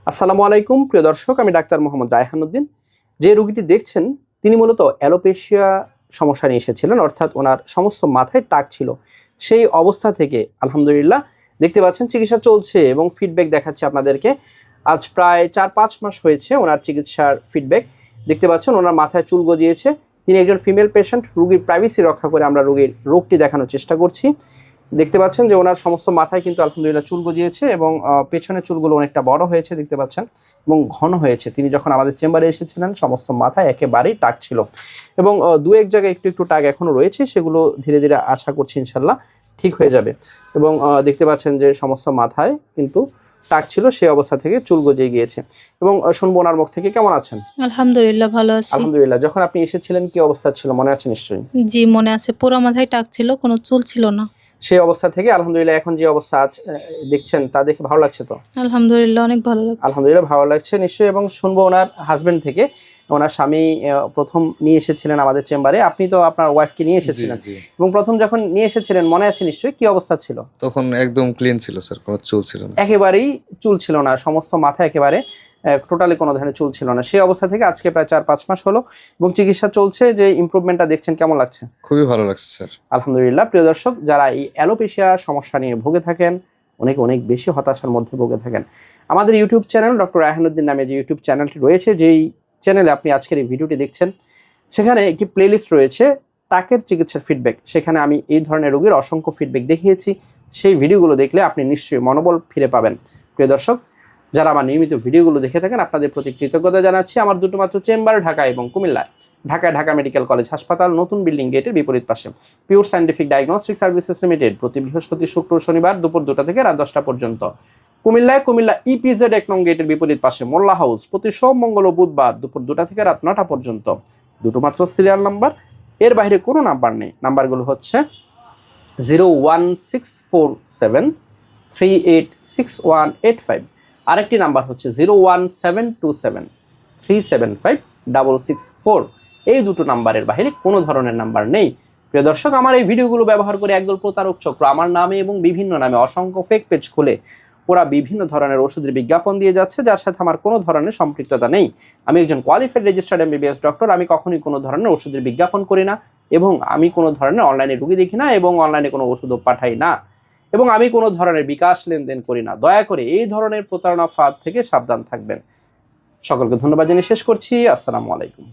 আসসালামু আলাইকুম প্রিয় দর্শক, আমি ডাক্তার মোহাম্মদ রায়হানুদ্দিন। যে রোগীটি দেখছেন তিনি মূলত অ্যালোপেশিয়া সমস্যা নিয়ে এসেছিলেন, অর্থাৎ ওনার সমস্ত মাথায় টাক ছিল। সেই অবস্থা থেকে আলহামদুলিল্লাহ দেখতে পাচ্ছেন চিকিৎসা চলছে এবং ফিডব্যাক দেখাচ্ছে আপনাদেরকে। আজ প্রায় 4-5 মাস হয়েছে ওনার চিকিৎসার ফিডব্যাক দেখতে পাচ্ছেন। ওনার মাথায় চুল গজিয়েছে। তিনি একজন ফিমেল পেশেন্ট। রোগীর প্রাইভেসি রক্ষা করে আমরা রোগীর রোগটি দেখানোর চেষ্টা করছি। দেখতে পাচ্ছেন যে ওনার সমস্ত মাথায় কিন্তু আলহামদুলিল্লাহ চুল গজিয়েছে এবং পেছনের চুলগুলো অনেকটা বড় হয়েছে দেখতে পাচ্ছেন এবং ঘন হয়েছে। তিনি যখন আমাদের চেম্বারে এসেছিলেন সমস্ত মাথায় একেবারেই টাক ছিল এবং দু এক জায়গায় একটু একটু টাক এখনো রয়েছে, সেগুলো ধীরে ধীরে আশা করছি ইনশাল্লাহ ঠিক হয়ে যাবে। এবং দেখতে পাচ্ছেন যে সমস্ত মাথায় কিন্তু টাক ছিল, সেই অবস্থা থেকে চুল গজিয়ে গিয়েছে। এবং শুনবো ওনার মুখ থেকে কেমন আছেন। আলহামদুলিল্লাহ ভালো আছি। আলহামদুলিল্লাহ। যখন আপনি এসেছিলেন কি অবস্থা ছিল মনে আছে নিশ্চয়ই? জি মনে আছে, পুরো মাথায় টাক ছিল, কোনো চুল ছিল না। সেই অবস্থা থেকে আলহামদুলিল্লাহ এখন যে অবস্থা আছে দেখছেন তা দেখে ভালো লাগছে তো? আলহামদুলিল্লাহ অনেক ভালো লাগছে। আলহামদুলিল্লাহ ভালো লাগছে নিশ্চয়ই। এবং শুনবো ওনার হাজবেন্ড থেকে। ওনার স্বামী প্রথম নিয়ে এসেছিলেন আমাদের চেম্বারে। আপনি তো আপনার ওয়াইফকে নিয়ে এসেছিলেন এবং প্রথম যখন নিয়ে এসেছিলেন মনে আছে নিশ্চয়ই, কি অবস্থা ছিল? তখন একদম ক্লিন ছিল স্যার, কোনো চুল ছিল না, একেবারেই চুল ছিল না, সমস্ত মাথা একেবারে টোটালি কোনো ধরনের চুল ছিল না। সেই অবস্থা থেকে আজকে প্রায় 4-5 মাস হলো এবং চিকিৎসা চলছে। যে ইমপ্রুভমেন্টটা দেখছেন কেমন লাগছে? খুবই ভালো লাগছে স্যার। আলহামদুলিল্লাহ। প্রিয় দর্শক, যারা এই অ্যালোপেশিয়া সমস্যা নিয়ে ভুগে থাকেন, অনেক অনেক বেশি হতাশার মধ্যে ভুগে থাকেন, আমাদের ইউটিউব চ্যানেল ডক্টর রায়হানুদ্দিন নামে যে ইউটিউব চ্যানেলটি রয়েছে, যেই চ্যানেলে আপনি আজকের এই ভিডিওটি দেখছেন, সেখানে একটি প্লেলিস্ট রয়েছে টাকের চিকিৎসার ফিডব্যাক। সেখানে আমি এই ধরনের রোগীর অসংখ্য ফিডব্যাক দেখিয়েছি। সেই ভিডিওগুলো দেখলে আপনি নিশ্চয়ই মনোবল ফিরে পাবেন। প্রিয় দর্শক, যারা আমার নিয়মিত ভিডিওগুলো দেখে থাকেন আপনাদের প্রতি কৃতজ্ঞতা জানাচ্ছি। আমার দুটো মাত্র চেম্বার ঢাকা এবং কুমিল্লায়। ঢাকায় ঢাকা মেডিকেল কলেজ হাসপাতাল নতুন বিল্ডিং গেটের বিপরীত পাশে। Pure scientific diagnostic services limited, প্রতি বৃহস্পতি, শুক্র, শনিবার দুপুর 2টা থেকে রাত 10টা পর্যন্ত। কুমিল্লা ইপিজেড 1 নং গেটের বিপরীত পাশে মোল্লা হাউস, প্রতি সোম, মঙ্গল ও বুধবার দুপুর 2টা থেকে রাত 9টা পর্যন্ত। দুটো মাত্র সিরিয়াল নাম্বার, এর বাইরে কোনো নাম্বার নেই। নাম্বারগুলো হচ্ছে 01647386185, আরেকটি নাম্বার হচ্ছে 01727375664। এই দুটো নাম্বারের বাইরে কোনো ধরনের নাম্বার নেই। প্রিয় দর্শক, আমার এই ভিডিওগুলো ব্যবহার করে একদল প্রতারক চক্র আমার নামে এবং বিভিন্ন নামে অসংখ্য ফেক পেজ খুলে ওরা বিভিন্ন ধরনের ওষুধের বিজ্ঞাপন দিয়ে যাচ্ছে, যার সাথে আমার কোনো ধরনের সম্পৃক্ততা নেই। আমি একজন কোয়ালিফাইড রেজিস্টার্ড এমবিবিএস ডক্টর। আমি কখনোই কোনো ধরনের ওষুধের বিজ্ঞাপন করি না এবং আমি কোনো ধরনের অনলাইনে রোগী দেখি না এবং অনলাইনে কোনো ওষুধও পাঠাই না এবং আমি কোনো ধরনের বিকাশ লেনদেন করি না। দয়া করে এই ধরনের প্রতারণা ফাঁদ থেকে সাবধান থাকবেন। সকলকে ধন্যবাদ জানিয়ে শেষ করছি। আসসালামু আলাইকুম।